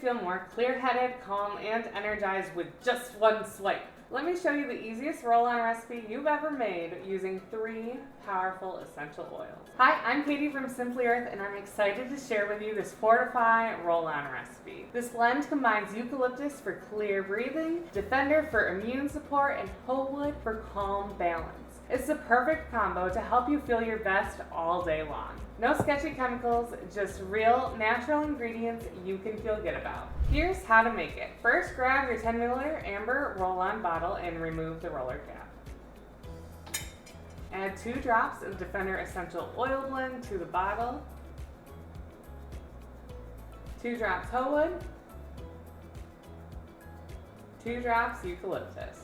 feel more clear-headed, calm, and energized with just one swipe. Let me show you the easiest roll-on recipe you've ever made using 3 powerful essential oils. Hi, I'm Katie from Simply Earth, and I'm excited to share with you this Fortify Roll-On recipe. This blend combines eucalyptus for clear breathing, defender for immune support, and whole wood for calm balance. It's the perfect combo to help you feel your best all day long. No sketchy chemicals, just real, natural ingredients you can feel good about. Here's how to make it. First, grab your 10 milliliter amber roll-on bottle and remove the roller cap. Add 2 drops of Defender Essential Oil blend to the bottle, 2 drops whole wood, 2 drops eucalyptus.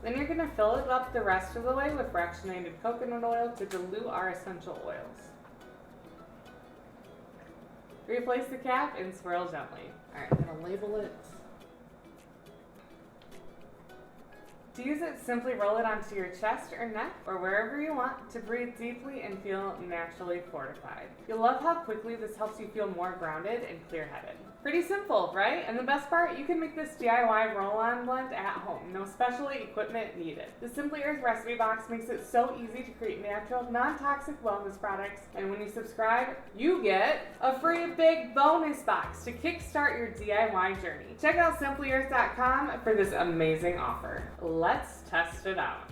Then you're going to fill it up the rest of the way with fractionated coconut oil to dilute our essential oils. Replace the cap and swirl gently. Alright, I'm going to label it. To use it, simply roll it onto your chest or neck or wherever you want to breathe deeply and feel naturally fortified. You'll love how quickly this helps you feel more grounded and clear-headed. Pretty simple, right? And the best part, you can make this DIY roll-on blend at home. No special equipment needed. The Simply Earth recipe box makes it so easy to create natural, non-toxic wellness products. And when you subscribe, you get a free big bonus box to kickstart your DIY journey. Check out simplyearth.com for this amazing offer. Let's test it out.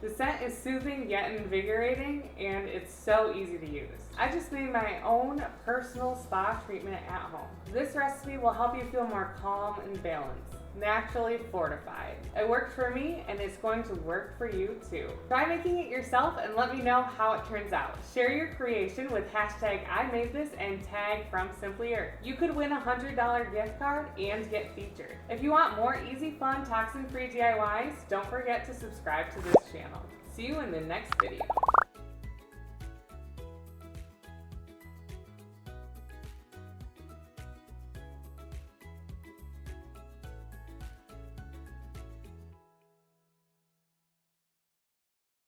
The scent is soothing yet invigorating, and it's so easy to use. I just made my own personal spa treatment at home. This recipe will help you feel more calm and balanced, naturally fortified. It worked for me, and it's going to work for you too. Try making it yourself and let me know how it turns out. Share your creation with hashtag #IMadeThis and tag from Simply Earth. You could win a $100 gift card and get featured. If you want more easy, fun, toxin-free DIYs, don't forget to subscribe to this channel. See you in the next video.